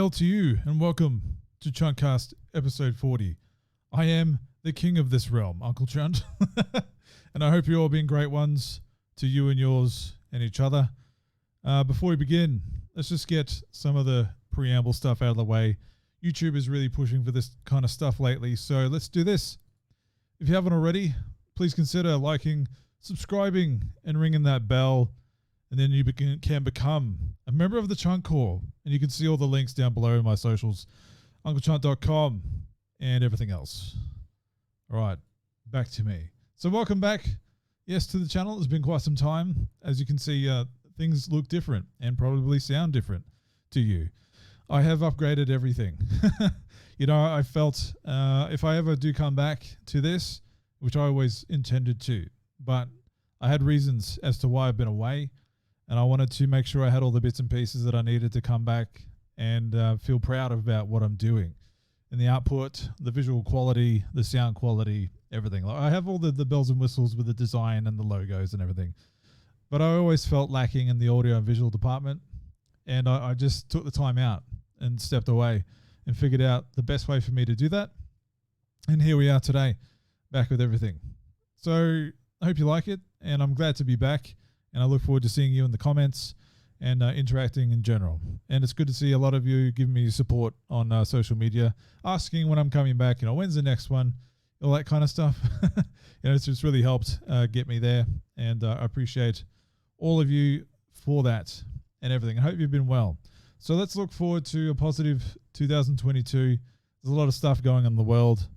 Hail to you and welcome to Chuntcast episode 40. I am the king of this realm, Uncle Chunt, and I hope you're all being great ones to you and yours and each other. Before we begin, let's just get some of the preamble stuff out of the way. YouTube is really pushing for this kind of stuff lately, so let's do this. If you haven't already, please consider liking, subscribing, and ringing that bell, and then you can become a member of the Chunt Corps, and you can see all the links down below in my socials, unclechunt.com, and everything else. All right, back to me. So welcome back, yes, to the channel. It's been quite some time. As you can see, things look different and probably sound different to you. I have upgraded everything. You know, I felt if I ever do come back to this, which I always intended to, but I had reasons as to why I've been away, and I wanted to make sure I had all the bits and pieces that I needed to come back and feel proud about what I'm doing. And the output, the visual quality, the sound quality, everything. Like, I have all the bells and whistles with the design and the logos and everything. But I always felt lacking in the audio and visual department. And I just took the time out and stepped away and figured out the best way for me to do that. And here we are today, back with everything. So I hope you like it, and I'm glad to be back. And I look forward to seeing you in the comments and interacting in general. And it's good to see a lot of you giving me support on social media, asking when I'm coming back, you know, when's the next one, all that kind of stuff. You know, it's just really helped get me there. And I appreciate all of you for that and everything. I hope you've been well. So let's look forward to a positive 2022. There's a lot of stuff going on in the world.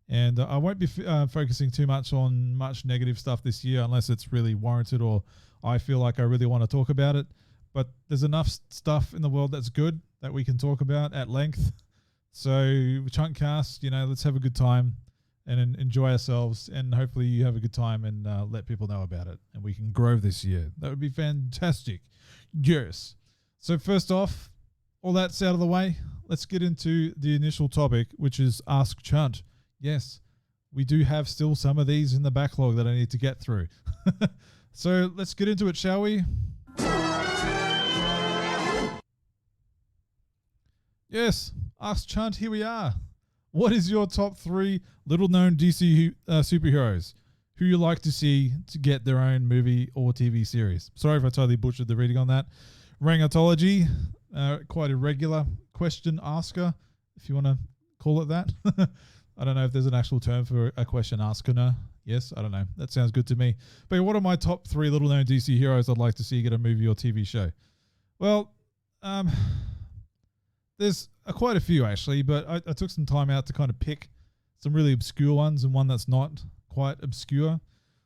And I won't be focusing too much on much negative stuff this year unless it's really warranted or I feel like I really want to talk about it. But there's enough stuff in the world that's good that we can talk about at length. So Chuntcast, you know, let's have a good time and enjoy ourselves. And hopefully you have a good time and let people know about it. And we can grow this year. That would be fantastic. Yes. So first off, all that's out of the way. Let's get into the initial topic, which is Ask Chunt. Yes, we do have still some of these in the backlog that I need to get through. So let's get into it, shall we? Yes, Ask Chunt, here we are. What is your top 3 little-known DC superheroes who you like to see to get their own movie or TV series? Sorry if I totally butchered the reading on that. Rangatology, quite irregular question asker, if you want to call it that. I don't know if there's an actual term for a question asker. Yes, I don't know. That sounds good to me. But what are my top 3 little-known DC heroes I'd like to see get a movie or TV show? Well, there's quite a few actually, but I took some time out to kind of pick some really obscure ones and one that's not quite obscure.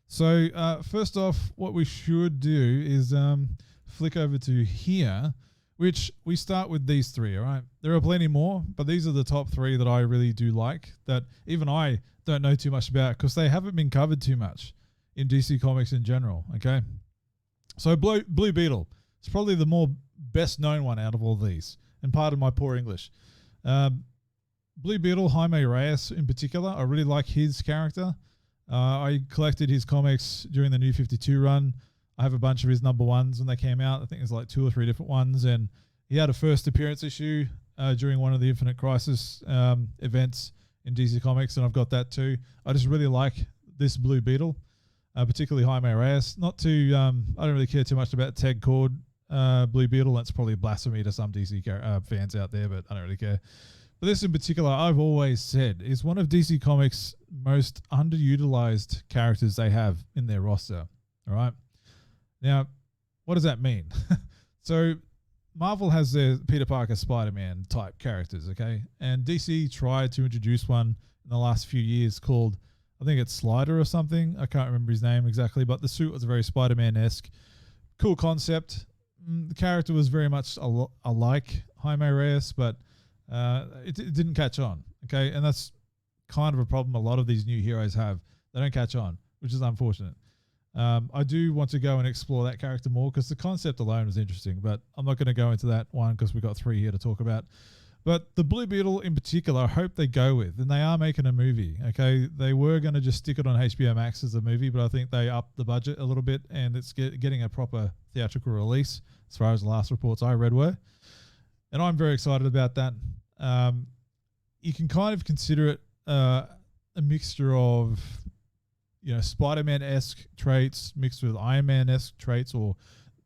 So first off, what we should do is flick over to here, which we start with these 3, all right? There are plenty more, but these are the top 3 that I really do like that even I don't know too much about because they haven't been covered too much in DC Comics in general, okay? So Blue Beetle is probably the more best-known one out of all these, and pardon my poor English. Blue Beetle, Jaime Reyes in particular, I really like his character. I collected his comics during the New 52 run. I have a bunch of his number ones when they came out. I think there's like 2 or 3 different ones. And he had a first appearance issue during one of the Infinite Crisis events in DC Comics, and I've got that too. I just really like this Blue Beetle, particularly Jaime Reyes. Not too, I don't really care too much about Ted Cord Blue Beetle. That's probably blasphemy to some DC fans out there, but I don't really care. But this in particular, I've always said, is one of DC Comics' most underutilized characters they have in their roster. All right. Now, what does that mean? So Marvel has their Peter Parker Spider-Man type characters, okay? And DC tried to introduce one in the last few years called, I think it's Slider or something. I can't remember his name exactly, but the suit was very Spider-Man-esque. Cool concept. The character was very much alike Jaime Reyes, but it didn't catch on, okay? And that's kind of a problem a lot of these new heroes have. They don't catch on, which is unfortunate. I do want to go and explore that character more because the concept alone was interesting, but I'm not going to go into that one because we've got 3 here to talk about. But the Blue Beetle in particular, I hope they go with, and they are making a movie, okay? They were going to just stick it on HBO Max as a movie, but I think they upped the budget a little bit, and it's getting a proper theatrical release as far as the last reports I read were. and I'm very excited about that. You can kind of consider it a mixture of, Spider-Man-esque traits mixed with Iron Man-esque traits, or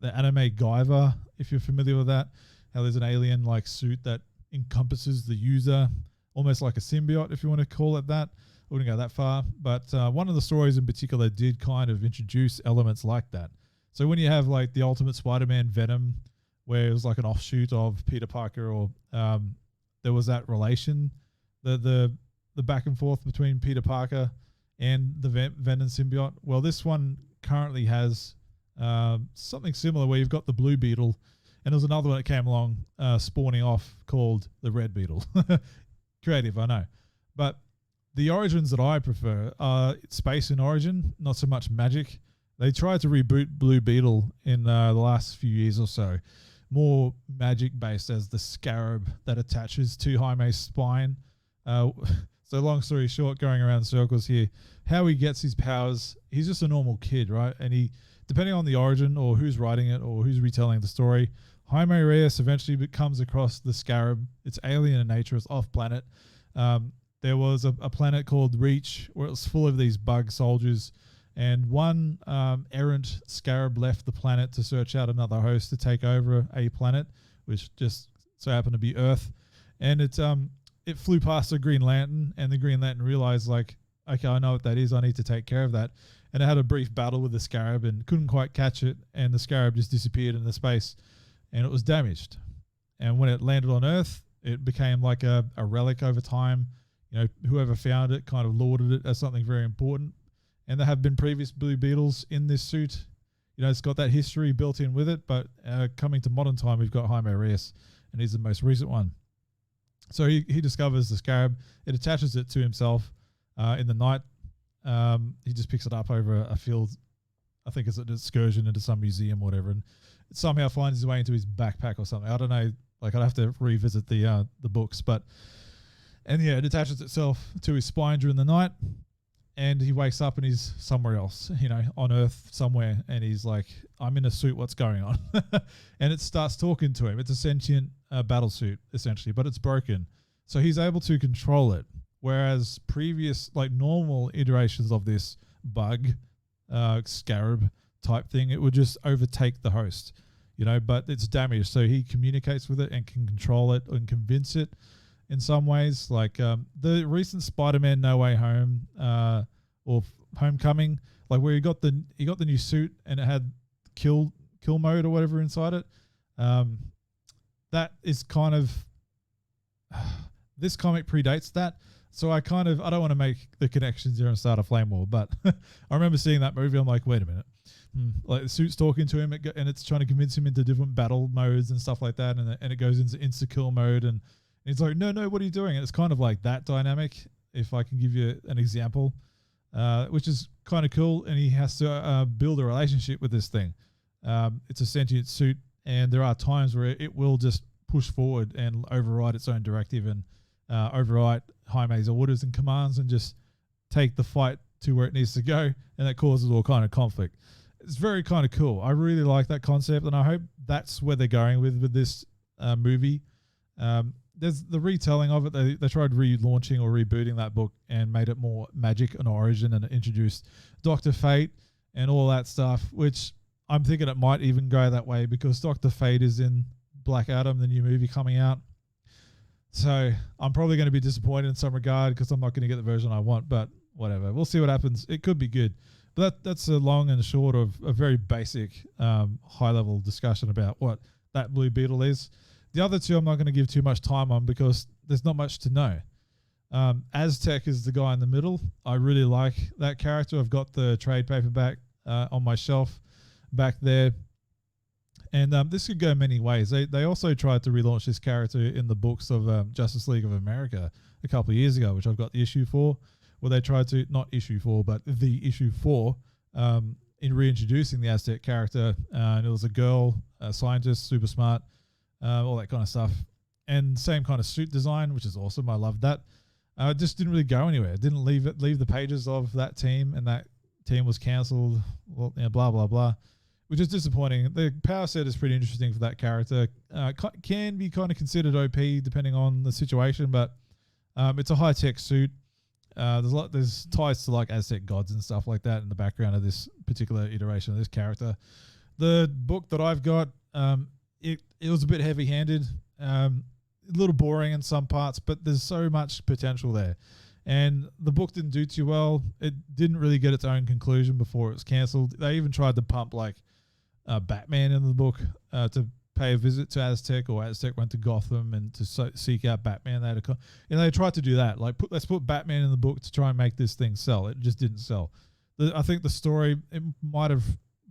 the anime Guyver, if you're familiar with that. How there's an alien-like suit that encompasses the user, almost like a symbiote, if you want to call it that. I wouldn't go that far, but one of the stories in particular did kind of introduce elements like that. So when you have like the Ultimate Spider-Man Venom, where it was like an offshoot of Peter Parker, or there was that relation, the back and forth between Peter Parker and the Venom symbiote. Well, this one currently has something similar, where you've got the Blue Beetle, and there's another one that came along spawning off called the Red Beetle. Creative, I know. But the origins that I prefer are space in origin, not so much magic. They tried to reboot Blue Beetle in the last few years or so. More magic-based, as the scarab that attaches to Jaime's spine. So long story short, going around circles here, how he gets his powers, he's just a normal kid, right? And he, depending on the origin or who's writing it or who's retelling the story, Jaime Reyes eventually comes across the scarab. It's alien in nature. It's off-planet. There was a planet called Reach, where it was full of these bug soldiers, and one errant scarab left the planet to search out another host to take over a planet, which just so happened to be Earth. And it flew past the Green Lantern, and the Green Lantern realized, like, okay, I know what that is. I need to take care of that. And it had a brief battle with the scarab and couldn't quite catch it, and the scarab just disappeared into space, and it was damaged. And when it landed on Earth, it became like a relic over time. Whoever found it kind of lauded it as something very important. And there have been previous Blue Beetles in this suit. It's got that history built in with it, but coming to modern time, we've got Jaime Reyes, and he's the most recent one. So he discovers the scarab. It attaches it to himself in the night. He just picks it up over a field. I think it's an excursion into some museum or whatever, and it somehow finds his way into his backpack or something. I don't know. Like, I'd have to revisit the books, and it attaches itself to his spine during the night, and he wakes up and he's somewhere else, on Earth somewhere, and he's like, I'm in a suit, what's going on? And it starts talking to him. It's a sentient battle suit, essentially, but it's broken. So he's able to control it, whereas previous, like, normal iterations of this bug, scarab type thing, it would just overtake the host, but it's damaged. So he communicates with it and can control it and convince it in some ways. Like the recent Spider-Man No Way Home or Homecoming, like where he got the new suit and it had kill mode or whatever inside it. That is kind of this comic predates that. So I don't want to make the connections here and start a flame war, but I remember seeing that movie. I'm like, wait a minute. Like the suit's talking to him and it's trying to convince him into different battle modes and stuff like that. And it goes into insta-kill mode and he's like, no, what are you doing? And it's kind of like that dynamic, if I can give you an example, which is kind of cool. And he has to build a relationship with this thing. It's a sentient suit, and there are times where it will just push forward and override its own directive and override Jaime's orders and commands and just take the fight to where it needs to go, and that causes all kind of conflict. It's very kind of cool. I really like that concept, and I hope that's where they're going with this movie. There's the retelling of it. They tried relaunching or rebooting that book and made it more magic and origin, and it introduced Dr. Fate and all that stuff, which I'm thinking it might even go that way because Dr. Fate is in Black Adam, the new movie coming out. So I'm probably going to be disappointed in some regard because I'm not going to get the version I want, but whatever. We'll see what happens. It could be good. But that's a long and short of a very basic high-level discussion about what that Blue Beetle is. The other two I'm not going to give too much time on because there's not much to know. Aztec is the guy in the middle. I really like that character. I've got the trade paperback on my shelf back there. And this could go many ways. They also tried to relaunch this character in the books of Justice League of America a couple of years ago, which I've got the issue for, where they tried to, not issue 4, but the issue 4, in reintroducing the Aztec character. And it was a girl, a scientist, super smart, all that kind of stuff. And same kind of suit design, which is awesome. I loved that. It just didn't really go anywhere. It didn't leave the pages of that team, and that team was cancelled. Well, blah, blah, blah. which is disappointing. The power set is pretty interesting for that character. Can be kind of considered OP depending on the situation, but it's a high tech suit. There's ties to like Aztec gods and stuff like that in the background of this particular iteration of this character. The book that I've got, it was a bit heavy handed, a little boring in some parts, but there's so much potential there. And the book didn't do too well. It didn't really get its own conclusion before it was cancelled. They even tried to pump like Batman in the book to pay a visit to Aztec, or Aztec went to Gotham and to seek out Batman. They tried to do that. Like let's put Batman in the book to try and make this thing sell. It just didn't sell. I think the story, it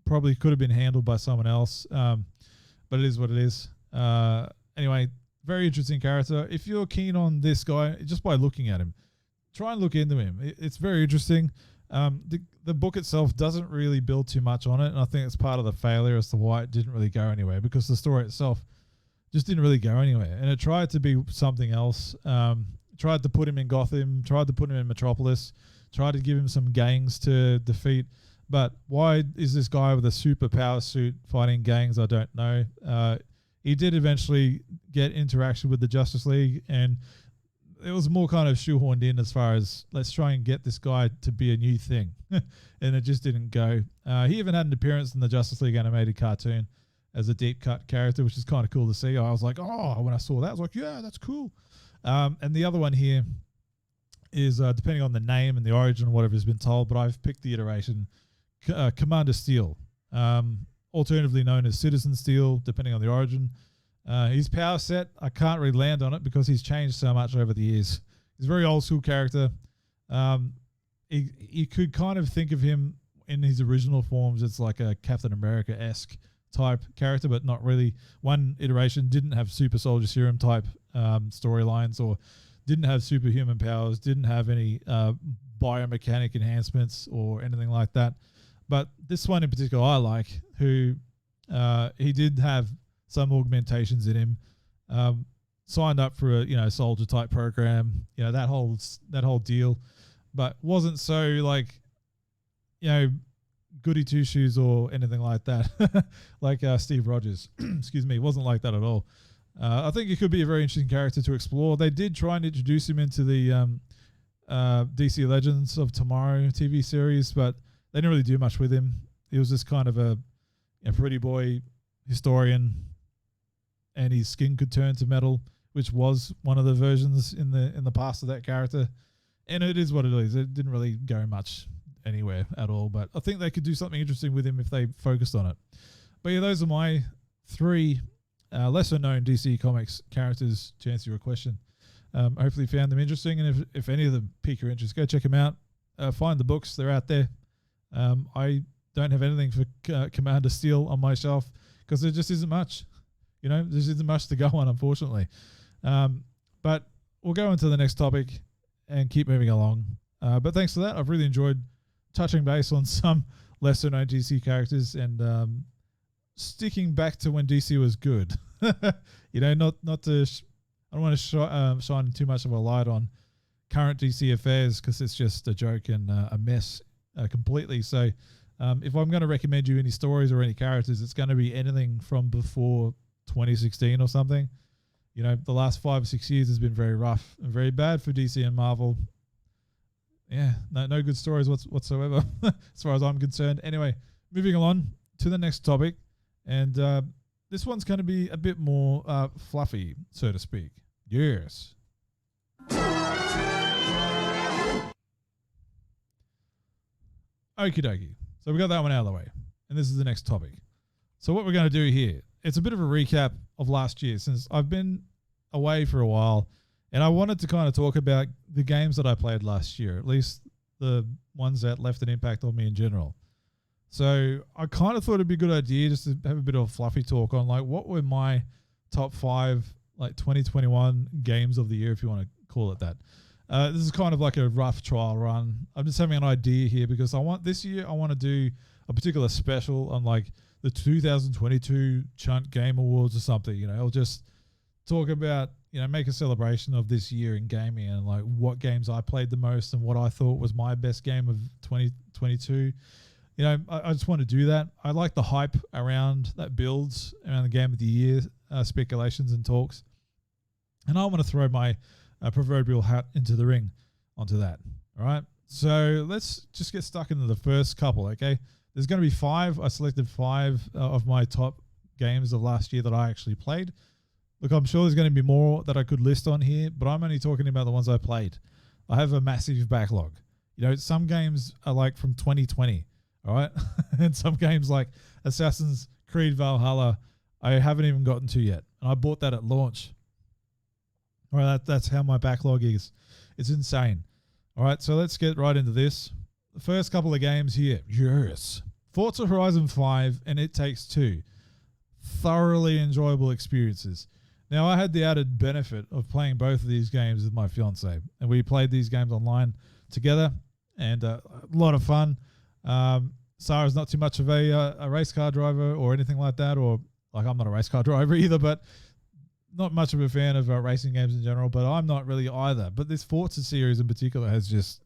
probably could have been handled by someone else, but it is what it is. Anyway, very interesting character. If you're keen on this guy, just by looking at him, try and look into him. It's very interesting. The book itself doesn't really build too much on it, and I think it's part of the failure as to why it didn't really go anywhere, because the story itself just didn't really go anywhere, and it tried to be something else. Tried to put him in Gotham, tried to put him in Metropolis, tried to give him some gangs to defeat, but why is this guy with a super power suit fighting gangs? I don't know. He did eventually get interaction with the Justice League, and it was more kind of shoehorned in as far as let's try and get this guy to be a new thing. And it just didn't go. He even had an appearance in the Justice League animated cartoon as a deep cut character, which is kind of cool to see. I was like, oh, when I saw that, I was like, yeah, that's cool. And the other one here is, depending on the name and the origin, whatever has been told, but I've picked the iteration Commander Steel, alternatively known as Citizen Steel, depending on the origin. His power set, I can't really land on it because he's changed so much over the years. He's a very old school character. You could kind of think of him in his original forms as like a Captain America-esque type character, but not really. One iteration didn't have super soldier serum type storylines, or didn't have superhuman powers, didn't have any biomechanic enhancements or anything like that. But this one in particular I like, who he did have some augmentations in him, signed up for a soldier type program, that whole deal, but wasn't so like goody two shoes or anything like that, like Steve Rogers. Excuse me, wasn't like that at all. I think it could be a very interesting character to explore. They did try and introduce him into the DC Legends of Tomorrow TV series, but they didn't really do much with him. He was just kind of a pretty boy historian, and his skin could turn to metal, which was one of the versions in the past of that character. And it is what it is. It didn't really go much anywhere at all, but I think they could do something interesting with him if they focused on it. But yeah, those are my 3 lesser known DC Comics characters to answer your question. Hopefully you found them interesting, and if any of them pique your interest, go check them out. Find the books, they're out there. I don't have anything for Commander Steel on my shelf because there just isn't much. There isn't much to go on, unfortunately. But we'll go into the next topic and keep moving along. But thanks for that. I've really enjoyed touching base on some lesser known DC characters and sticking back to when DC was good. Not to I don't want to shine too much of a light on current DC affairs because it's just a joke and a mess completely. So if I'm going to recommend you any stories or any characters, it's going to be anything from before 2016 or something. The last 5 or 6 years has been very rough and very bad for DC and Marvel. Yeah, no good stories whatsoever as far as I'm concerned. Anyway, moving on to the next topic, and this one's going to be a bit more fluffy, so to speak. Yes. Okie dokie. So we got that one out of the way, and this is the next topic. So what we're going to do here, it's a bit of a recap of last year since I've been away for a while, and I wanted to kind of talk about the games that I played last year, at least the ones that left an impact on me in general. So I kind of thought it'd be a good idea just to have a bit of a fluffy talk on like what were my top 5 like 2021 games of the year, if you want to call it that. This is kind of like a rough trial run. I'm just having an idea here because I want to do a particular special on like the 2022 Chunt Game Awards or something. I'll just talk about, make a celebration of this year in gaming and like what games I played the most and what I thought was my best game of 2022. I just want to do that. I like the hype around that builds around the game of the year speculations and talks. And I want to throw my proverbial hat into the ring onto that. All right. So let's just get stuck into the first couple. Okay. There's going to be 5. I selected 5 of my top games of last year that I actually played. Look, I'm sure there's going to be more that I could list on here, but I'm only talking about the ones I played. I have a massive backlog. Some games are like from 2020. All right. And some games like Assassin's Creed Valhalla, I haven't even gotten to yet. And I bought that at launch. All right. That's how my backlog is. It's insane. All right. So let's get right into this. The first couple of games here. Yes. Forza Horizon 5 and It Takes Two. Thoroughly enjoyable experiences. Now, I had the added benefit of playing both of these games with my fiance, and we played these games online together, and a lot of fun. Sarah's not too much of a race car driver or anything like that, or like I'm not a race car driver either, but not much of a fan of racing games in general, but I'm not really either. But this Forza series in particular has just,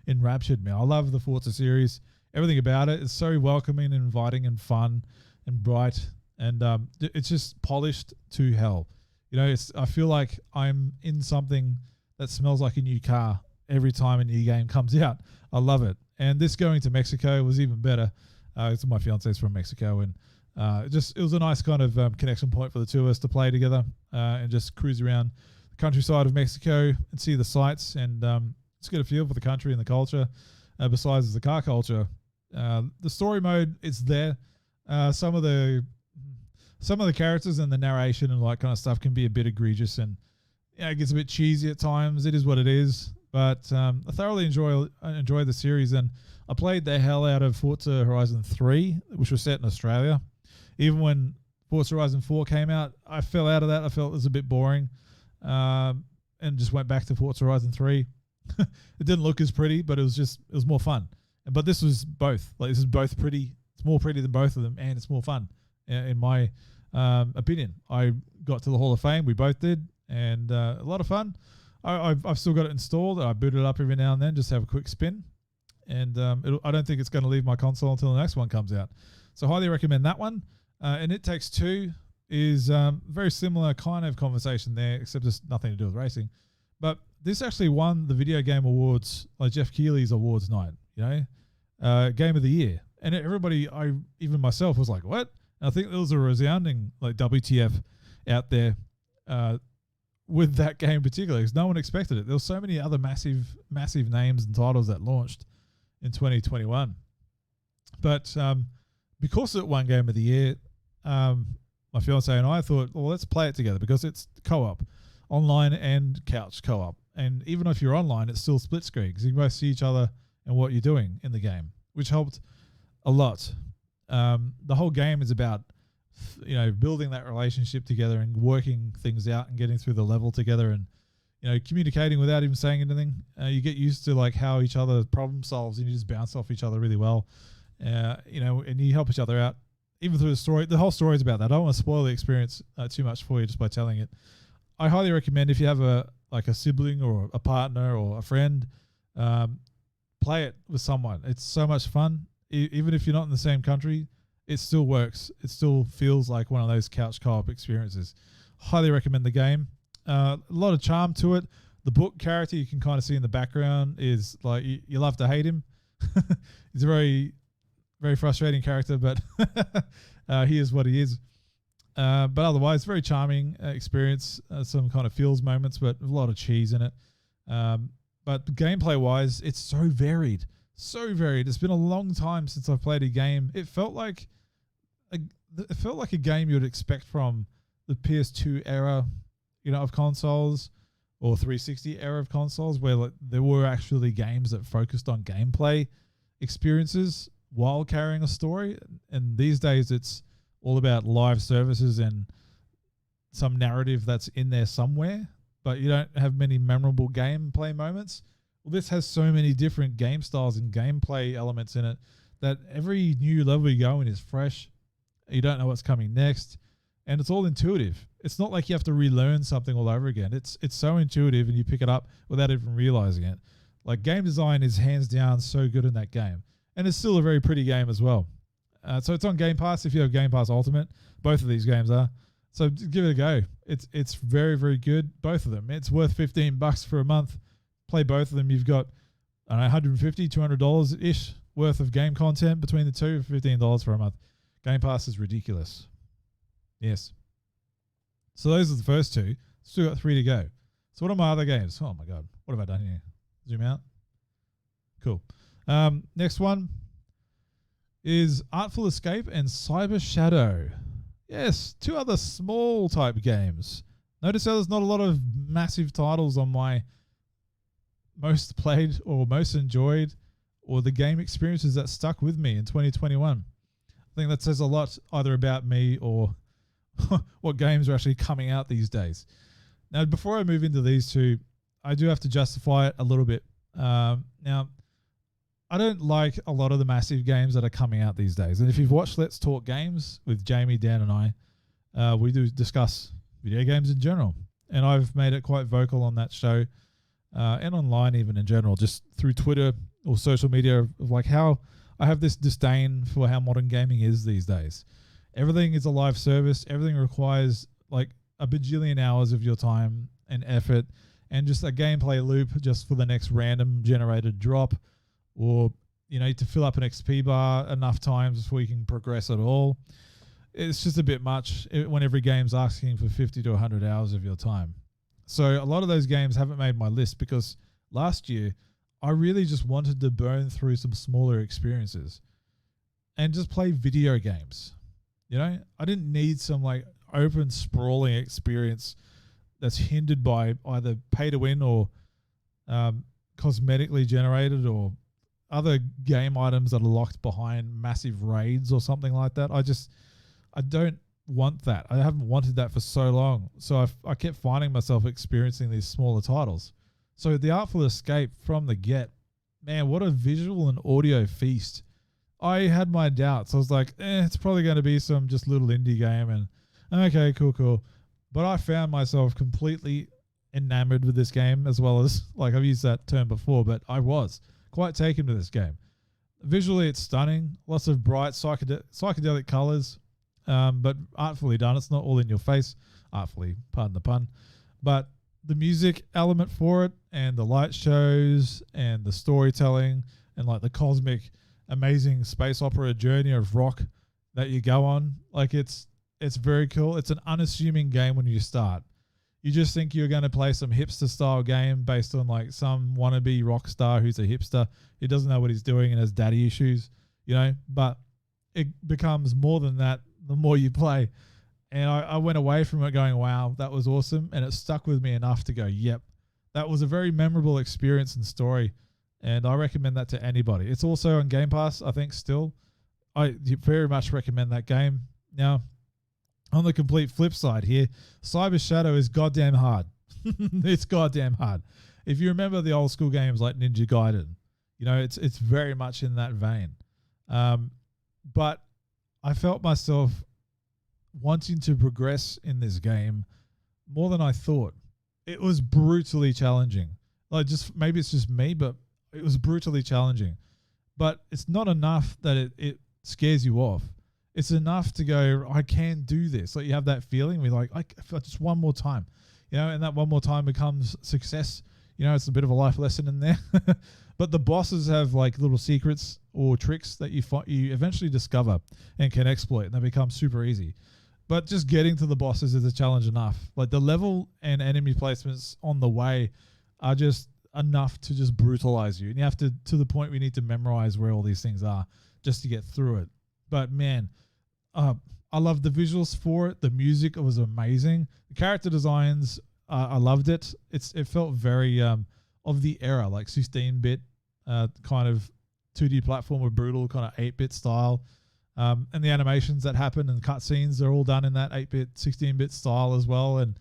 enraptured me. I love the Forza series. Everything about it is so welcoming and inviting and fun and bright. And it's just polished to hell. I feel like I'm in something that smells like a new car every time a new game comes out. I love it. And this going to Mexico was even better. So my fiance's from Mexico, and it was a nice kind of connection point for the two of us to play together and just cruise around the countryside of Mexico and see the sights and just get a feel for the country and the culture. Besides the car culture, the story mode, it's there. Some of the characters and the narration and like kind of stuff can be a bit egregious, and it gets a bit cheesy at times. It is what it is, but I thoroughly enjoy the series, and I played the hell out of Forza Horizon 3, which was set in Australia. Even when Forza Horizon 4 came out, I fell out of that. I felt it was a bit boring, and just went back to Forza Horizon 3. It didn't look as pretty, but it was more fun. But this was both. Like, this is both pretty. It's more pretty than both of them, and it's more fun, in my opinion. I got to the Hall of Fame. We both did, and a lot of fun. I've still got it installed. I boot it up every now and then, just have a quick spin, and I don't think it's going to leave my console until the next one comes out. So highly recommend that one. And It Takes Two is very similar kind of conversation there, except it's nothing to do with racing. But this actually won the Video Game Awards, like Jeff Keighley's awards night, Game of the Year. And everybody, even myself, was like, what? And I think there was a resounding like WTF out there with that game in particular, because no one expected it. There were so many other massive names and titles that launched in 2021. But because it won Game of the Year, my fiance and I thought, well, let's play it together, because it's co-op, online and couch co-op. And even if you're online, it's still split screen, because you can both see each other and what you're doing in the game, which helped a lot. The whole game is about, building that relationship together and working things out and getting through the level together, and, communicating without even saying anything. You get used to like how each other problem solves, and you just bounce off each other really well, and you help each other out even through the story. The whole story is about that. I don't want to spoil the experience too much for you just by telling it. I highly recommend, if you have a sibling or a partner or a friend, play it with someone. It's so much fun. Even if you're not in the same country, it still works. It still feels like one of those couch co-op experiences. Highly recommend the game. A lot of charm to it. The book character you can kind of see in the background is like, you love to hate him. He's a very, very frustrating character, but he is what he is. But otherwise, very charming experience. Some kind of feels moments, but a lot of cheese in it. But gameplay-wise, it's so varied. So varied. It's been a long time since I've played a game. It felt like a game you would expect from the PS2 era, of consoles, or 360 era of consoles, where like there were actually games that focused on gameplay experiences while carrying a story. And these days, it's all about live services and some narrative that's in there somewhere, but you don't have many memorable gameplay moments. Well, this has so many different game styles and gameplay elements in it that every new level you go in is fresh. You don't know what's coming next, and it's all intuitive. It's not like you have to relearn something all over again. It's so intuitive, and you pick it up without even realizing it. Like, game design is hands down so good in that game. and it's still a very pretty game as well. So it's on Game Pass if you have Game Pass Ultimate. Both of these games are. So give it a go. It's very, very good. Both of them. It's worth $15 for a month. Play both of them. You've got $150, $200-ish worth of game content between the two for $15 for a month. Game Pass is ridiculous. Yes. So those are the first two. Still got 3 to go. So what are my other games? Oh my God. What have I done here? Zoom out. Cool. Next one is Artful Escape and Cyber Shadow. Yes, 2 other small type games. Notice how there's not a lot of massive titles on my most played or most enjoyed or the game experiences that stuck with me in 2021. I think that says a lot either about me or what games are actually coming out these days. Now, before I move into these two, I do have to justify it a little bit. Now, I don't like a lot of the massive games that are coming out these days. And if you've watched Let's Talk Games with Jamie, Dan, and I, we do discuss video games in general. And I've made it quite vocal on that show and online even in general, just through Twitter or social media of like how I have this disdain for how modern gaming is these days. Everything is a live service. Everything requires like a bajillion hours of your time and effort and just a gameplay loop just for the next random generated drop, or to fill up an XP bar enough times before you can progress at all. It's just a bit much when every game's asking for 50 to 100 hours of your time. So a lot of those games haven't made my list because last year I really just wanted to burn through some smaller experiences and just play video games. I didn't need some like open sprawling experience that's hindered by either pay to win or cosmetically generated or other game items that are locked behind massive raids or something like that. I don't want that. I haven't wanted that for so long. So I kept finding myself experiencing these smaller titles. So the Artful Escape from the get, man, what a visual and audio feast. I had my doubts. I was like, it's probably going to be some just little indie game and okay, cool. But I found myself completely enamored with this game, as well as, like I've used that term before, but I was quite taken to this game. Visually, it's stunning. Lots of bright psychedelic colors, but artfully done. It's not all in your face. Artfully, pardon the pun. But the music element for it and the light shows and the storytelling and like the cosmic, amazing space opera journey of rock that you go on, like it's very cool. It's an unassuming game when you start. You just think you're going to play some hipster style game based on like some wannabe rock star who's a hipster. He doesn't know what he's doing and has daddy issues, but it becomes more than that the more you play. And I went away from it going, wow, that was awesome. And it stuck with me enough to go, yep, that was a very memorable experience and story. And I recommend that to anybody. It's also on Game Pass, I think, still. I very much recommend that game. Now, on the complete flip side here, Cyber Shadow is goddamn hard. It's goddamn hard. If you remember the old school games like Ninja Gaiden, it's very much in that vein. But I felt myself wanting to progress in this game more than I thought. It was brutally challenging. Like maybe it's just me, but it was brutally challenging. But it's not enough that it scares you off. It's enough to go, I can do this. Like you have that feeling, we're like, just one more time, and that one more time becomes success. It's a bit of a life lesson in there. But the bosses have like little secrets or tricks that you eventually discover and can exploit, and they become super easy. But just getting to the bosses is a challenge enough. Like the level and enemy placements on the way are just enough to just brutalize you. And you have to the point where you need to memorize where all these things are just to get through it. But man, I love the visuals for it. The music was amazing. The character designs, I loved it. It felt very of the era, like 16-bit kind of 2D platformer, brutal kind of 8-bit style. And the animations that happen and cutscenes are all done in that 8-bit, 16-bit style as well. And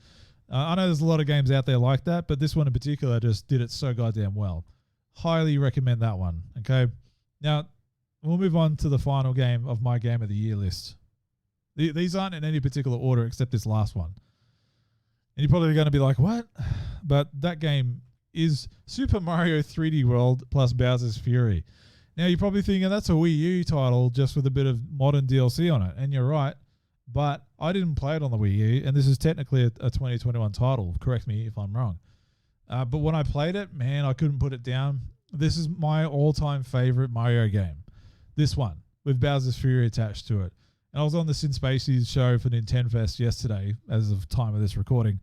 I know there's a lot of games out there like that, but this one in particular just did it so goddamn well. Highly recommend that one. Okay. Now, we'll move on to the final game of my Game of the Year list. These aren't in any particular order except this last one. And you're probably going to be like, what? But that game is Super Mario 3D World plus Bowser's Fury. Now, you're probably thinking that's a Wii U title just with a bit of modern DLC on it, and you're right. But I didn't play it on the Wii U, and this is technically a 2021 title. Correct me if I'm wrong. But when I played it, man, I couldn't put it down. This is my all-time favorite Mario game. This one, with Bowser's Fury attached to it. And I was on the Sin Spacey's show for Nintendo Fest yesterday, as of time of this recording.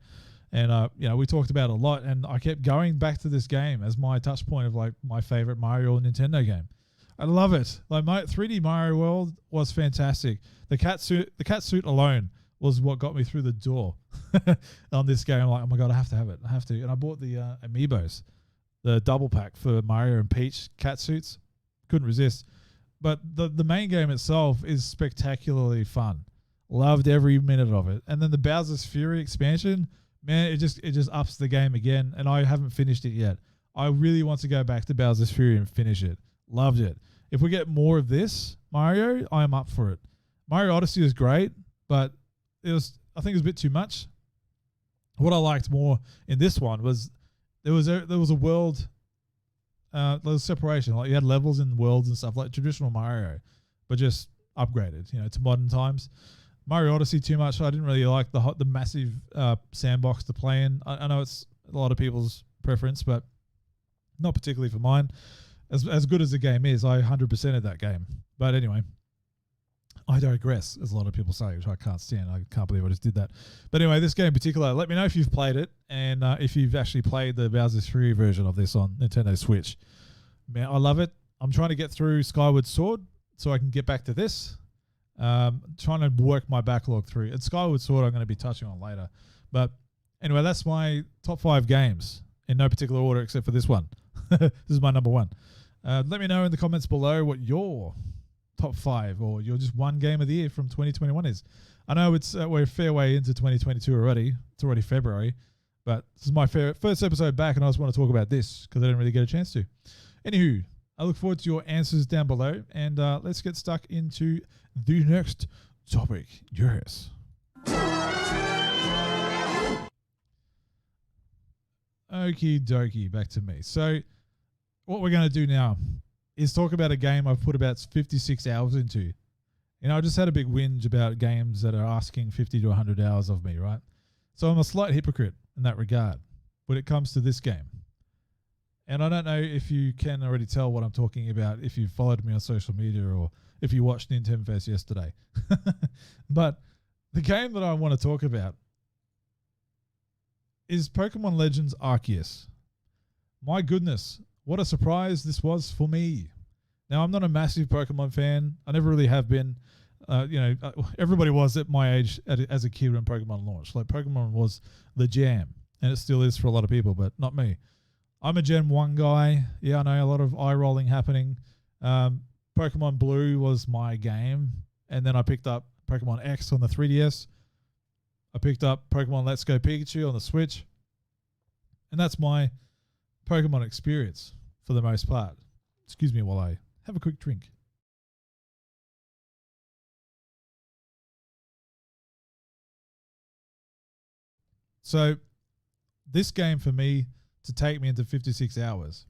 And, we talked about it a lot, and I kept going back to this game as my touch point of, like, my favorite Mario or Nintendo game. I love it. Like, my 3D Mario World was fantastic. The cat suit alone was what got me through the door on this game. I'm like, oh my God, I have to have it. I have to. And I bought the Amiibos, the double pack for Mario and Peach cat suits. Couldn't resist. But the main game itself is spectacularly fun. Loved every minute of it. And then the Bowser's Fury expansion, man, it just ups the game again. And I haven't finished it yet. I really want to go back to Bowser's Fury and finish it. Loved it. If we get more of this Mario, I am up for it. Mario Odyssey is great, but I think it was a bit too much. What I liked more in this one was there was a world, there was separation. Like, you had levels in worlds and stuff like traditional Mario, but just upgraded, to modern times. Mario Odyssey too much. I didn't really like the massive sandbox to play in. I know it's a lot of people's preference, but not particularly for mine. As good as the game is, I 100%ed that game. But anyway, I digress, as a lot of people say, which I can't stand. I can't believe I just did that. But anyway, this game in particular, let me know if you've played it and if you've actually played the Bowser's Fury version of this on Nintendo Switch. Man, I love it. I'm trying to get through Skyward Sword so I can get back to this. Trying to work my backlog through. And Skyward Sword I'm going to be touching on later. But anyway, that's my top 5 games in no particular order except for this one. This is my number 1. Let me know in the comments below what your top 5 or your just one game of the year from 2021 is. I know we're a fair way into 2022 already. It's already February, but this is my first episode back, and I just want to talk about this because I didn't really get a chance to. Anywho, I look forward to your answers down below, and let's get stuck into the next topic. Yes. Okie dokie, back to me. So what we're going to do now is talk about a game I've put about 56 hours into. I just had a big whinge about games that are asking 50 to 100 hours of me, right? So I'm a slight hypocrite in that regard when it comes to this game. And I don't know if you can already tell what I'm talking about if you followed me on social media or if you watched Nintendo Fest yesterday. But the game that I want to talk about is Pokemon Legends Arceus. My goodness, what a surprise this was for me. Now, I'm not a massive Pokemon fan. I never really have been. Everybody was at my age as a kid when Pokemon launched. Like, Pokemon was the jam, and it still is for a lot of people, but not me. I'm a Gen 1 guy. Yeah, I know, a lot of eye-rolling happening. Pokemon Blue was my game, and then I picked up Pokemon X on the 3DS. I picked up Pokemon Let's Go Pikachu on the Switch, and that's my Pokemon experience for the most part. Excuse me while I have a quick drink. So this game for me to take me into 56 hours,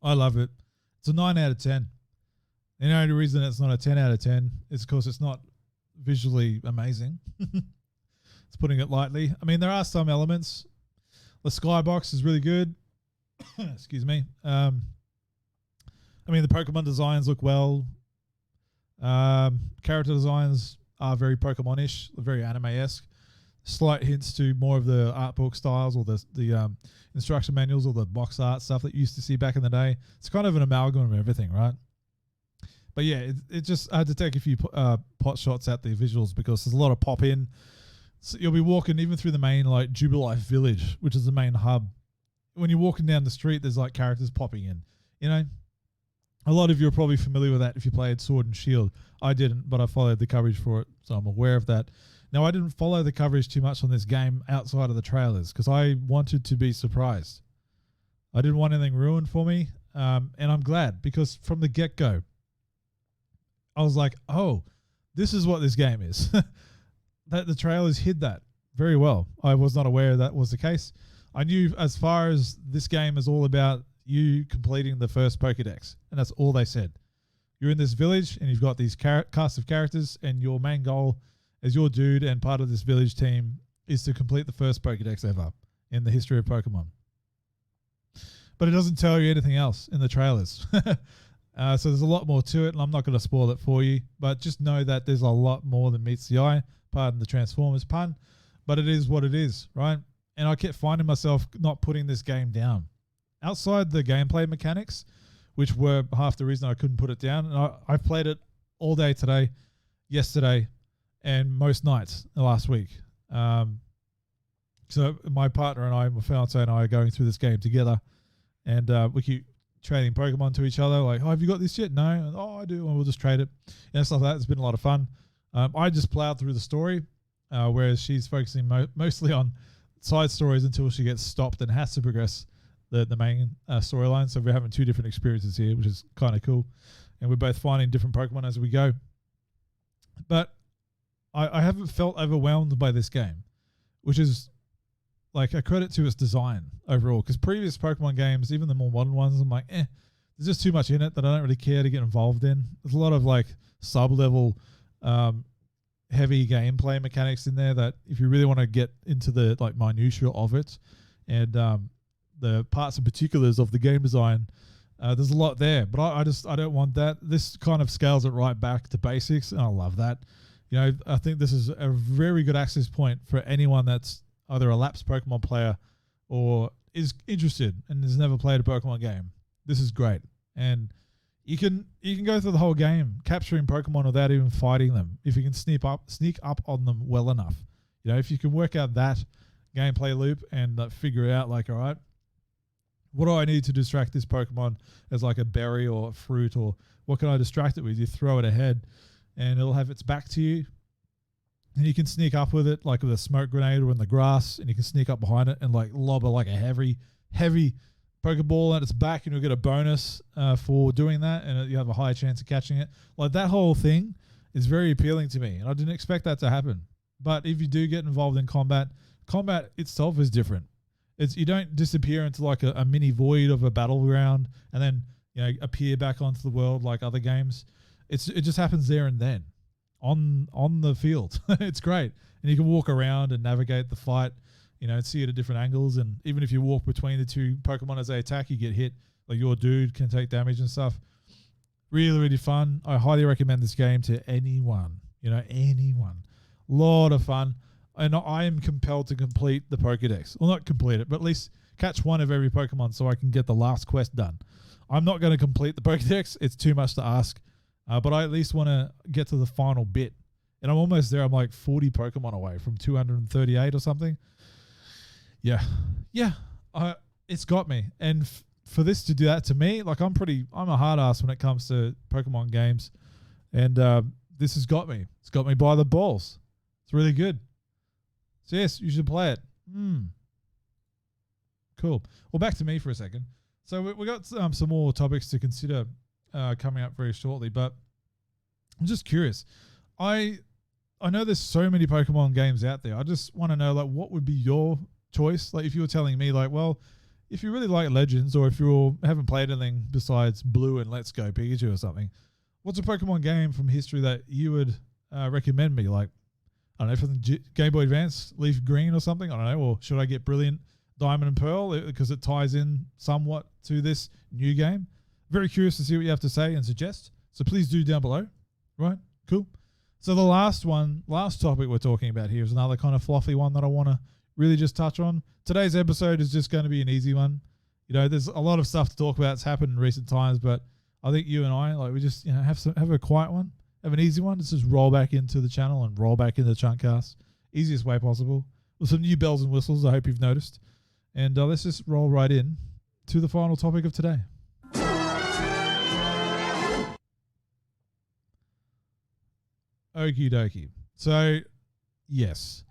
I love it. It's a 9 out of 10. And the only reason it's not a 10 out of 10 is because it's not visually amazing. It's putting it lightly. I mean, there are some elements. The skybox is really good. Excuse me. I mean, the Pokemon designs look well. Character designs are very Pokemon-ish, very anime-esque. Slight hints to more of the art book styles or the instruction manuals or the box art stuff that you used to see back in the day. It's kind of an amalgam of everything, right? But yeah, it just, I had to take a few pot shots at the visuals because there's a lot of pop in. So you'll be walking even through the main like Jubilife Village, which is the main hub. When you're walking down the street, there's like characters popping in. A lot of you are probably familiar with that if you played Sword and Shield. I didn't, but I followed the coverage for it, so I'm aware of that. Now, I didn't follow the coverage too much on this game outside of the trailers because I wanted to be surprised. I didn't want anything ruined for me, and I'm glad because from the get-go, I was like, oh, this is what this game is. That the trailers hid that very well. I was not aware that was the case. I knew as far as this game is all about, you completing the first Pokedex. And that's all they said. You're in this village and you've got these cast of characters, and your main goal as your dude and part of this village team is to complete the first Pokedex ever in the history of Pokemon. But it doesn't tell you anything else in the trailers. So there's a lot more to it, and I'm not going to spoil it for you, but just know that there's a lot more than meets the eye. Pardon the Transformers pun, but it is what it is, right? And I kept finding myself not putting this game down. Outside the gameplay mechanics, which were half the reason I couldn't put it down, and I played it all day today, yesterday, and most nights last week. So my partner and I, my fiance and I, are going through this game together, and we keep trading Pokemon to each other. Like, oh, have you got this yet? No. And, oh, I do. And we'll just trade it. And stuff like that. It's been a lot of fun. I just plowed through the story, whereas she's focusing mostly on side stories until she gets stopped and has to progress the main storyline. So we're having two different experiences here, which is kind of cool. And we're both finding different Pokemon as we go. But I haven't felt overwhelmed by this game, which is like a credit to its design overall. Because previous Pokemon games, even the more modern ones, I'm like, there's just too much in it that I don't really care to get involved in. There's a lot of like sub-level heavy gameplay mechanics in there that if you really want to get into the like minutiae of it and the parts and particulars of the game design, there's a lot there. But I don't want that. This kind of scales it right back to basics, and I love that. You know, I think this is a very good access point for anyone that's either a lapsed Pokemon player or is interested and has never played a Pokemon game. This is great. And you can go through the whole game capturing Pokemon without even fighting them if you can sneak up on them well enough. You know, if you can work out that gameplay loop and figure out like, all right, what do I need to distract this Pokemon as like a berry or a fruit, or what can I distract it with? You throw it ahead and it'll have its back to you. And you can sneak up with it like with a smoke grenade or in the grass, and you can sneak up behind it and like lob like a heavy Pokeball at its back, and you'll get a bonus for doing that, and you have a higher chance of catching it. Like that whole thing is very appealing to me, and I didn't expect that to happen. But if you do get involved in combat itself is different. You don't disappear into like a mini void of a battleground and then, you know, appear back onto the world like other games. It just happens there and then on the field. It's great, and you can walk around and navigate the fight, you know, and see it at different angles. And even if you walk between the two Pokemon as they attack, you get hit. Like your dude can take damage and stuff. Really, really fun. I highly recommend this game to anyone. You know, anyone. Lot of fun. And I am compelled to complete the Pokedex. Well, not complete it, but at least catch one of every Pokemon so I can get the last quest done. I'm not going to complete the Pokedex. It's too much to ask. But I at least want to get to the final bit. And I'm almost there. I'm like 40 Pokemon away from 238 or something. Yeah. It's got me. And for this to do that to me, like I'm a hard ass when it comes to Pokemon games. And this has got me. It's got me by the balls. It's really good. So yes, you should play it. Cool. Well, back to me for a second. So we got some more topics to consider coming up very shortly, but I'm just curious. I know there's so many Pokemon games out there. I just want to know, like, what would be your choice? Like, if you were telling me, like, well, if you really like Legends, or if you haven't played anything besides Blue and Let's Go Pikachu or something, what's a Pokemon game from history that you would recommend me? Like, I don't know, from Game Boy Advance, Leaf Green or something. I don't know. Or should I get Brilliant Diamond and Pearl because it ties in somewhat to this new game? Very curious to see what you have to say and suggest. So please do down below. Right? Cool. So the last topic we're talking about here is another kind of fluffy one that I want to really just touch on. Today's episode is just going to be an easy one. You know, there's a lot of stuff to talk about. It's happened in recent times, but I think you and I, like, we just, you know, have a quiet one. Have an easy one. Let's just roll back into the channel and roll back into the Chuntcast. Easiest way possible. With some new bells and whistles, I hope you've noticed. And let's just roll right in to the final topic of today. Okie dokie. So, yes.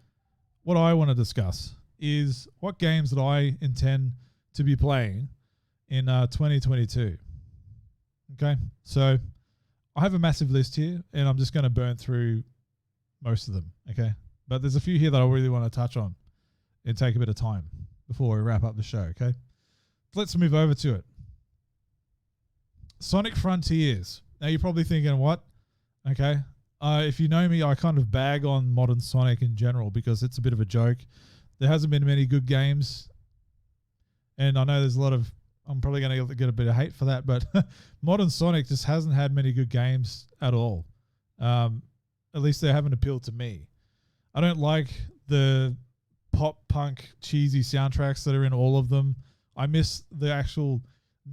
What I want to discuss is what games that I intend to be playing in 2022. Okay? So, I have a massive list here, and I'm just going to burn through most of them, okay? But there's a few here that I really want to touch on and take a bit of time before we wrap up the show, okay? Let's move over to it. Sonic Frontiers. Now you're probably thinking, what? Okay. If you know me, I kind of bag on modern Sonic in general because it's a bit of a joke. There hasn't been many good games. And I know there's a lot of, I'm probably going to get a bit of hate for that, but modern Sonic just hasn't had many good games at all. At least they haven't appealed to me. I don't like the pop punk cheesy soundtracks that are in all of them. I miss the actual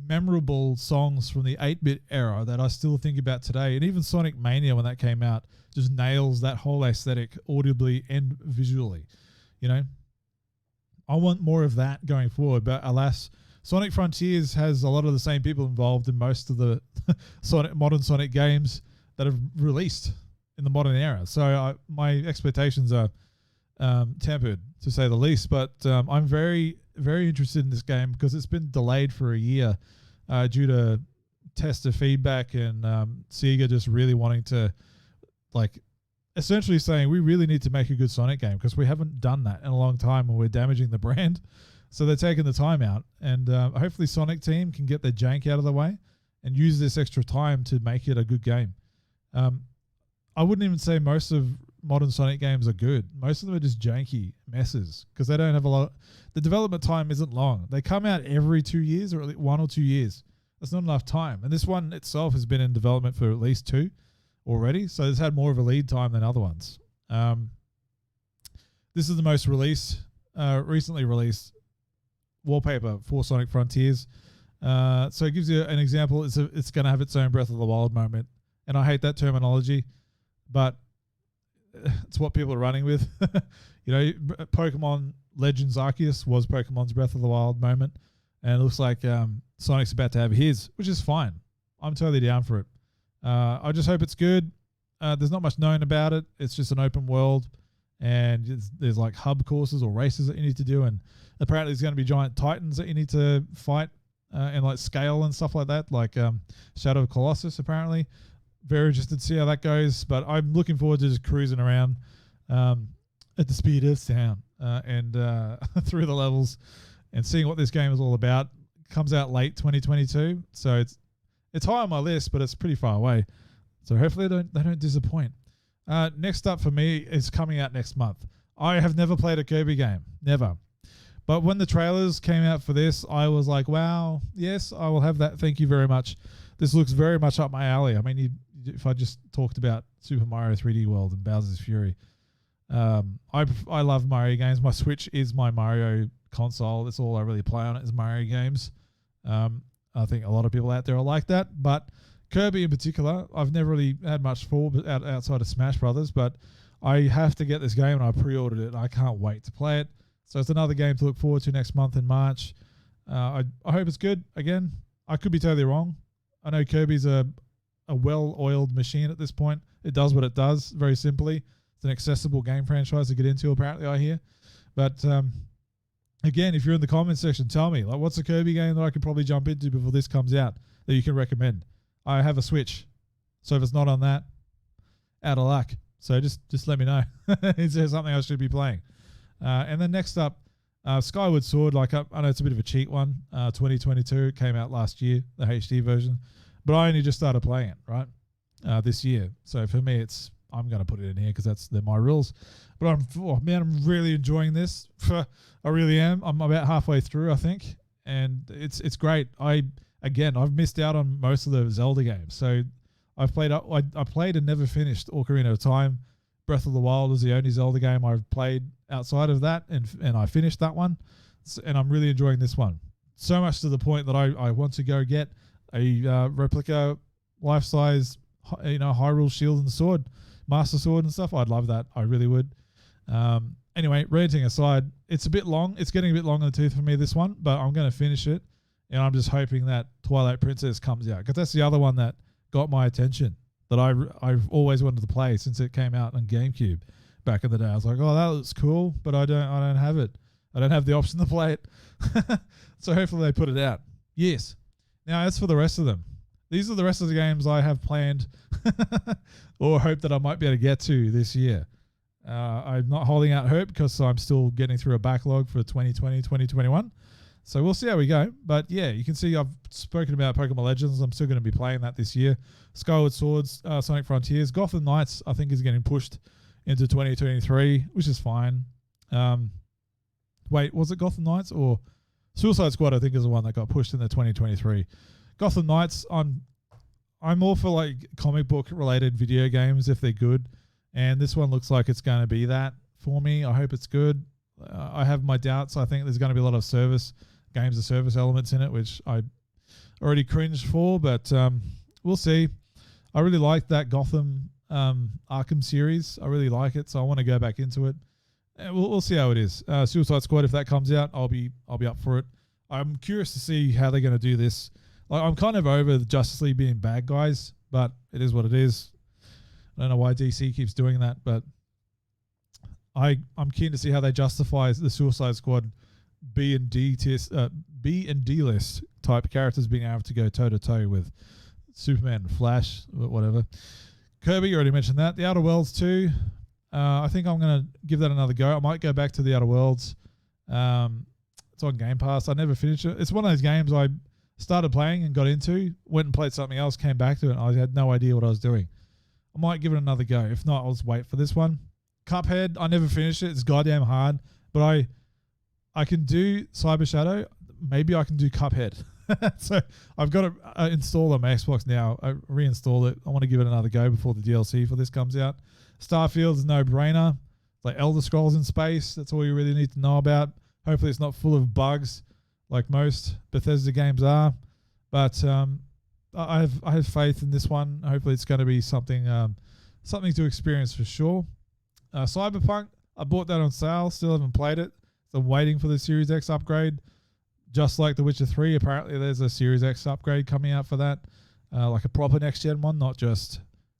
memorable songs from the 8-bit era that I still think about today. And even Sonic Mania, when that came out, just nails that whole aesthetic audibly and visually. You know, I want more of that going forward, but alas, Sonic Frontiers has a lot of the same people involved in most of the modern Sonic games that have released in the modern era. So my expectations are tempered, to say the least. But I'm very, very interested in this game because it's been delayed for a year due to tester feedback and Sega just really wanting to, like, essentially saying we really need to make a good Sonic game because we haven't done that in a long time and we're damaging the brand. So they're taking the time out, and hopefully Sonic team can get their jank out of the way and use this extra time to make it a good game. I wouldn't even say most of modern Sonic games are good. Most of them are just janky messes because they don't have a lot. The development time isn't long. They come out every 2 years or at least 1 or 2 years. That's not enough time. And this one itself has been in development for at least 2 already, so it's had more of a lead time than other ones. This is the most recently released wallpaper for Sonic Frontiers. So it gives you an example. It's going to have its own Breath of the Wild moment. And I hate that terminology, but it's what people are running with. You know, Pokemon Legends Arceus was Pokemon's Breath of the Wild moment. And it looks like Sonic's about to have his, which is fine. I'm totally down for it. I just hope it's good. There's not much known about it. It's just an open world. And there's like hub courses or races that you need to do. And apparently there's going to be giant titans that you need to fight and like scale and stuff like that. Like Shadow of Colossus, apparently. Very interested to see how that goes. But I'm looking forward to just cruising around at the speed of sound and through the levels and seeing what this game is all about. It comes out late 2022. So it's high on my list, but it's pretty far away. So hopefully they don't disappoint. Next up for me is coming out next month. I have never played a Kirby game. Never. But when the trailers came out for this, I was like, wow, yes, I will have that. Thank you very much. This looks very much up my alley. I mean, if I just talked about Super Mario 3D World and Bowser's Fury, I love Mario games. My Switch is my Mario console. That's all I really play on it is Mario games. I think a lot of people out there are like that. But Kirby in particular, I've never really had much for outside of Smash Brothers, but I have to get this game and I pre-ordered it and I can't wait to play it. So it's another game to look forward to next month in March. I hope it's good. Again, I could be totally wrong. I know Kirby's a well-oiled machine at this point. It does what it does very simply. It's an accessible game franchise to get into, apparently, I hear. But again, if you're in the comments section, tell me, like, what's a Kirby game that I could probably jump into before this comes out that you can recommend? I have a Switch, so if it's not on that, out of luck. So just let me know. Is there something I should be playing? And then next up, Skyward Sword. Like I know it's a bit of a cheat one. 2022, it came out last year, the HD version, but I only just started playing it right this year. So for me, I'm going to put it in here because they're my rules. But I'm really enjoying this. I really am. I'm about halfway through, I think, and it's great. I've missed out on most of the Zelda games. So I played and never finished Ocarina of Time. Breath of the Wild is the only Zelda game I've played outside of that, and I finished that one. And I'm really enjoying this one. So much to the point that I want to go get a replica, life-size, Hyrule Shield and Sword, Master Sword and stuff. I'd love that. I really would. Anyway, ranting aside, it's a bit long. It's getting a bit long in the tooth for me, this one, but I'm going to finish it. And I'm just hoping that Twilight Princess comes out because that's the other one that got my attention that I've always wanted to play since it came out on GameCube back in the day. I was like, oh, that looks cool, but I don't have it. I don't have the option to play it. So hopefully they put it out. Yes. Now, as for the rest of them, these are the rest of the games I have planned or hope that I might be able to get to this year. I'm not holding out hope because I'm still getting through a backlog for 2020, 2021. So we'll see how we go. But yeah, you can see I've spoken about Pokemon Legends. I'm still going to be playing that this year. Skyward Swords, Sonic Frontiers. Gotham Knights, I think, is getting pushed into 2023, which is fine. Wait, was it Gotham Knights or Suicide Squad? I think is the one that got pushed into 2023. Gotham Knights, I'm all for like comic book related video games if they're good, and this one looks like it's going to be that for me. I hope it's good. I have my doubts. I think there's going to be a lot of games of service elements in it, which I already cringed for, but we'll see. I really like that Gotham Arkham series. I really like it, so I want to go back into it. And we'll see how it is. Suicide Squad, if that comes out, I'll be up for it. I'm curious to see how they're going to do this. Like, I'm kind of over the Justice League being bad guys, but it is what it is. I don't know why DC keeps doing that, but I'm keen to see how they justify the Suicide Squad B and D list type characters being able to go toe to toe with Superman, Flash, whatever. Kirby, you already mentioned that. The Outer Worlds 2. I think I'm going to give that another go. I might go back to the Outer Worlds. It's on Game Pass. I never finished it. It's one of those games I started playing and got into, went and played something else, came back to it, and I had no idea what I was doing. I might give it another go. If not, I'll just wait for this one. Cuphead, I never finished it. It's goddamn hard, but I can do Cyber Shadow. Maybe I can do Cuphead. So I've got to install on my Xbox now. I reinstall it. I want to give it another go before the DLC for this comes out. Starfield's no-brainer. It's like Elder Scrolls in space. That's all you really need to know about. Hopefully it's not full of bugs like most Bethesda games are. But I have faith in this one. Hopefully it's going to be something to experience for sure. Cyberpunk, I bought that on sale. Still haven't played it. So I'm waiting for the Series X upgrade. Just like The Witcher 3, apparently there's a Series X upgrade coming out for that. Like a proper next-gen one, not just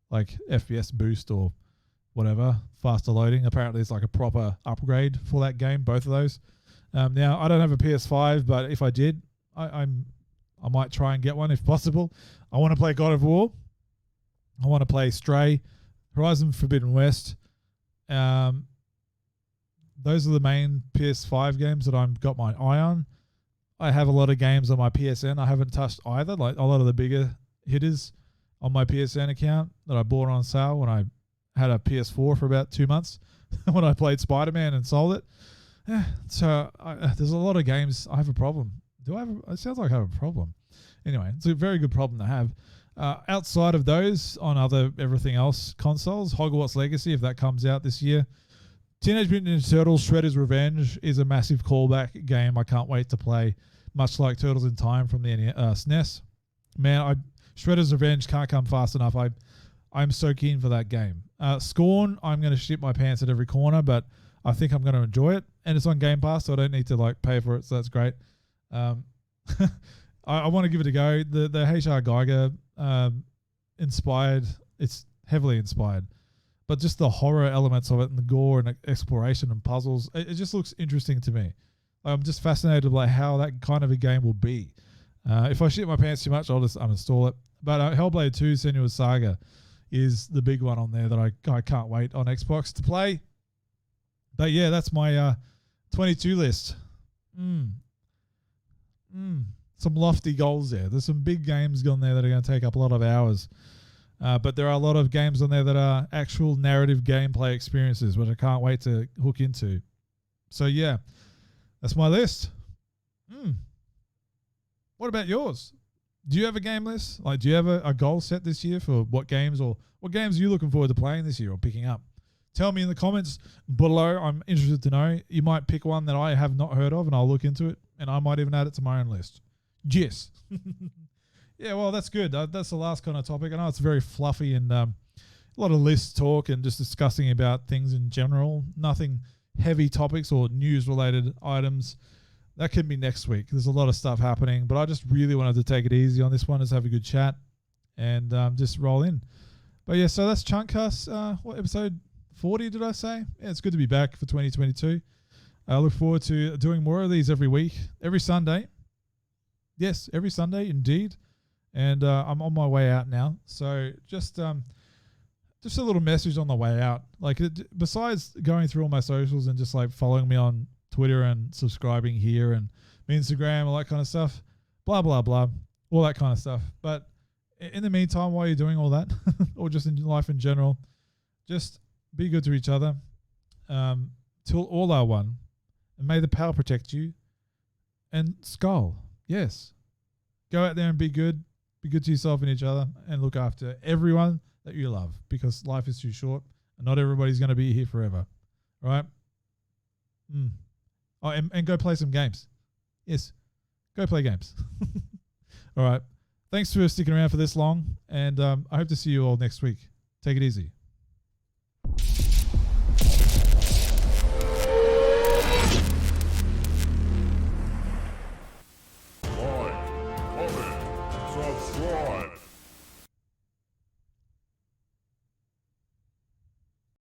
like FPS boost or whatever, faster loading. Apparently it's like a proper upgrade for that game, both of those. Now, I don't have a PS5, but if I did, I might try and get one if possible. I want to play God of War. I want to play Stray, Horizon Forbidden West. Those are the main PS5 games that I've got my eye on. I have a lot of games on my PSN. I haven't touched either, like a lot of the bigger hitters on my PSN account that I bought on sale when I had a PS4 for about 2 months when I played Spider-Man and sold it. Yeah, so there's a lot of games. I have a problem. It sounds like I have a problem. Anyway, it's a very good problem to have. Outside of those, on everything else consoles, Hogwarts Legacy, if that comes out this year. Teenage Mutant Ninja Turtles Shredder's Revenge is a massive callback game I can't wait to play, much like Turtles in Time from the SNES. Man, Shredder's Revenge can't come fast enough. I'm so keen for that game. Scorn, I'm going to shit my pants at every corner, but I think I'm going to enjoy it. And it's on Game Pass, so I don't need to like pay for it, so that's great. I want to give it a go. The H.R. Geiger inspired, it's heavily inspired. But just the horror elements of it and the gore and exploration and puzzles, it just looks interesting to me. I'm just fascinated by how that kind of a game will be. If I shit my pants too much, I'll just uninstall it. But Hellblade 2 Senua's Saga is the big one on there that I can't wait on Xbox to play. But yeah, that's my 22 list. Some lofty goals there. There's some big games on there that are going to take up a lot of hours. But there are a lot of games on there that are actual narrative gameplay experiences, which I can't wait to hook into. So yeah, that's my list. What about yours? Do you have a game list? Like, do you have a goal set this year for what games are you looking forward to playing this year or picking up? Tell me in the comments below. I'm interested to know. You might pick one that I have not heard of and I'll look into it, and I might even add it to my own list. Yes. Yeah, well, that's good. That's the last kind of topic. I know it's very fluffy and a lot of list talk and just discussing about things in general. Nothing heavy topics or news-related items. That can be next week. There's a lot of stuff happening, but I just really wanted to take it easy on this one, just have a good chat and just roll in. But yeah, so that's Chuntcast. What episode 40 did I say? Yeah, it's good to be back for 2022. I look forward to doing more of these every week, every Sunday. Yes, every Sunday, indeed. And I'm on my way out now. So just a little message on the way out. Like, besides going through all my socials and just like following me on Twitter and subscribing here and Instagram, all that kind of stuff, blah, blah, blah, all that kind of stuff. But in the meantime, while you're doing all that, or just in life in general, just be good to each other. Till all are one. And may the power protect you. And Skull, yes. Go out there and be good. Be good to yourself and each other, and look after everyone that you love, because life is too short and not everybody's going to be here forever. All right? Oh, and go play some games. Yes, go play games. All right. Thanks for sticking around for this long, and I hope to see you all next week. Take it easy.